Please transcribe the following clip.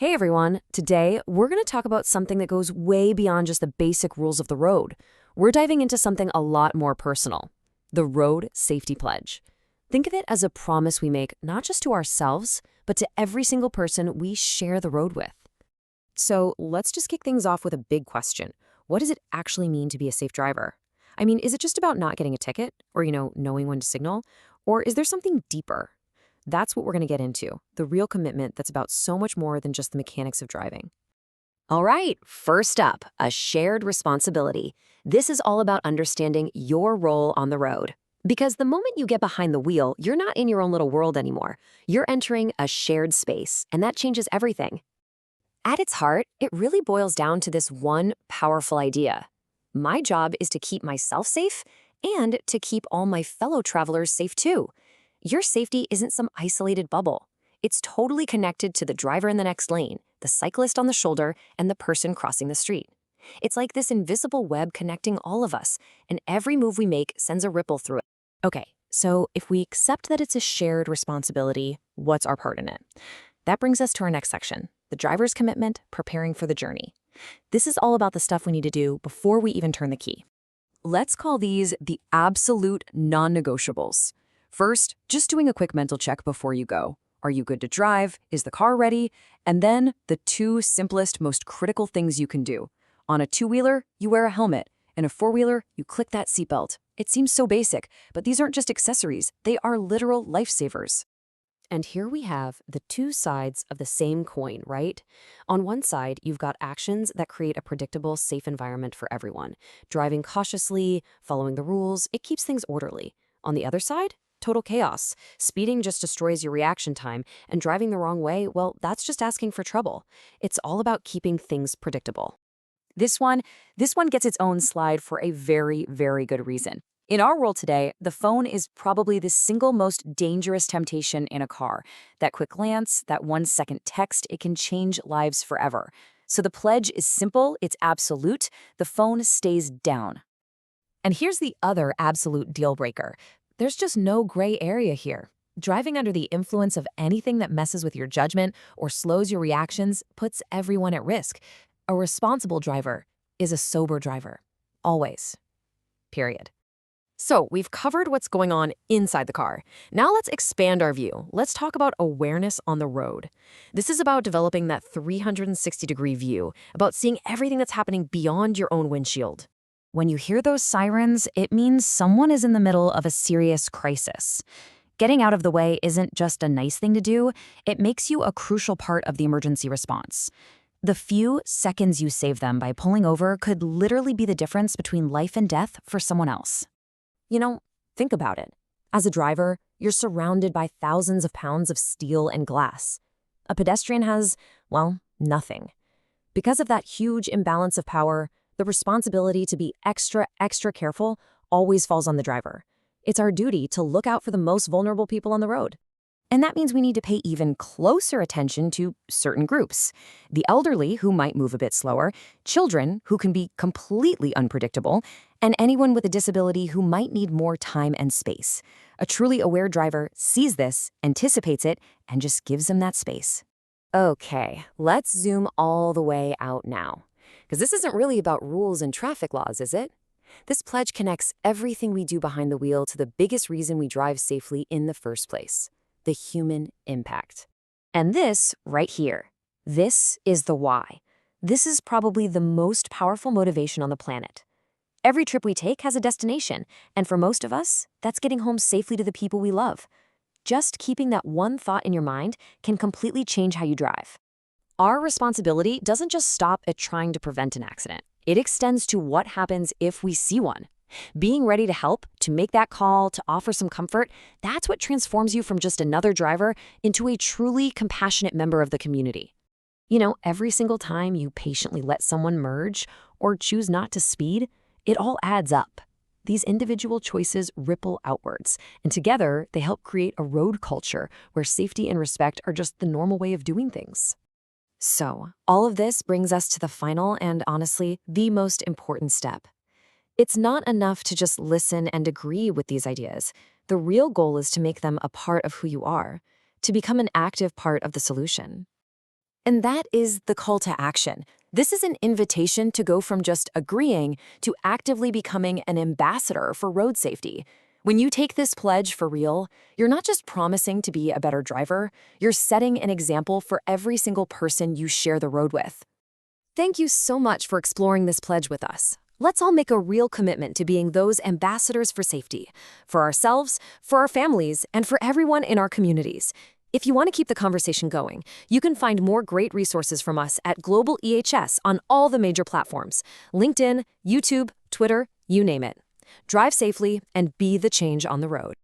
Hey everyone, today we're going to talk about something that goes way beyond just the basic rules of the road. We're diving into something a lot more personal, the Road Safety Pledge. Think of it as a promise we make not just to ourselves, but to every single person we share the road with. So let's just kick things off with a big question. What does it actually mean to be a safe driver? I mean, is it just about not getting a ticket or, knowing when to signal? Or is there something deeper? That's what we're going to get into, the real commitment that's about so much more than just the mechanics of driving. All right, first up, a shared responsibility. This is all about understanding your role on the road. Because the moment you get behind the wheel, you're not in your own little world anymore. You're entering a shared space, and that changes everything. At its heart, it really boils down to this one powerful idea. My job is to keep myself safe and to keep all my fellow travelers safe too. Your safety isn't some isolated bubble. It's totally connected to the driver in the next lane, the cyclist on the shoulder, and the person crossing the street. It's like this invisible web connecting all of us, and every move we make sends a ripple through it. Okay, so if we accept that it's a shared responsibility, what's our part in it? That brings us to our next section, the driver's commitment, preparing for the journey. This is all about the stuff we need to do before we even turn the key. Let's call these the absolute non-negotiables. First, just doing a quick mental check before you go. Are you good to drive? Is the car ready? And then the two simplest, most critical things you can do. On a two-wheeler, you wear a helmet. In a four-wheeler, you click that seatbelt. It seems so basic, but these aren't just accessories. They are literal lifesavers. And here we have the two sides of the same coin, right? On one side, you've got actions that create a predictable, safe environment for everyone. Driving cautiously, following the rules, it keeps things orderly. On the other side, total chaos. Speeding just destroys your reaction time, and driving the wrong way, well, that's just asking for trouble. It's all about keeping things predictable. This one gets its own slide for a very, very good reason. In our world today, the phone is probably the single most dangerous temptation in a car. That quick glance, that 1-second text, it can change lives forever. So the pledge is simple, it's absolute. The phone stays down. And here's the other absolute deal breaker. There's just no gray area here. Driving under the influence of anything that messes with your judgment or slows your reactions puts everyone at risk. A responsible driver is a sober driver. Always. Period. So we've covered what's going on inside the car. Now let's expand our view. Let's talk about awareness on the road. This is about developing that 360-degree view, about seeing everything that's happening beyond your own windshield. When you hear those sirens, it means someone is in the middle of a serious crisis. Getting out of the way isn't just a nice thing to do, it makes you a crucial part of the emergency response. The few seconds you save them by pulling over could literally be the difference between life and death for someone else. Think about it. As a driver, you're surrounded by thousands of pounds of steel and glass. A pedestrian has, well, nothing. Because of that huge imbalance of power, the responsibility to be extra careful always falls on the driver. It's our duty to look out for the most vulnerable people on the road. And that means we need to pay even closer attention to certain groups. The elderly, who might move a bit slower, children, who can be completely unpredictable, and anyone with a disability who might need more time and space. A truly aware driver sees this, anticipates it, and just gives them that space. Okay, let's zoom all the way out now. Because this isn't really about rules and traffic laws, is it? This pledge connects everything we do behind the wheel to the biggest reason we drive safely in the first place, the human impact. And this right here, this is the why. This is probably the most powerful motivation on the planet. Every trip we take has a destination, and for most of us, that's getting home safely to the people we love. Just keeping that one thought in your mind can completely change how you drive. Our responsibility doesn't just stop at trying to prevent an accident. It extends to what happens if we see one. Being ready to help, to make that call, to offer some comfort, that's what transforms you from just another driver into a truly compassionate member of the community. Every single time you patiently let someone merge or choose not to speed, it all adds up. These individual choices ripple outwards, and together they help create a road culture where safety and respect are just the normal way of doing things. So, all of this brings us to the final and, honestly, the most important step. It's not enough to just listen and agree with these ideas. The real goal is to make them a part of who you are, to become an active part of the solution. And that is the call to action. This is an invitation to go from just agreeing to actively becoming an ambassador for road safety. When you take this pledge for real, you're not just promising to be a better driver, you're setting an example for every single person you share the road with. Thank you so much for exploring this pledge with us. Let's all make a real commitment to being those ambassadors for safety, for ourselves, for our families, and for everyone in our communities. If you want to keep the conversation going, you can find more great resources from us at Global EHS on all the major platforms: LinkedIn, YouTube, Twitter, you name it. Drive safely and be the change on the road.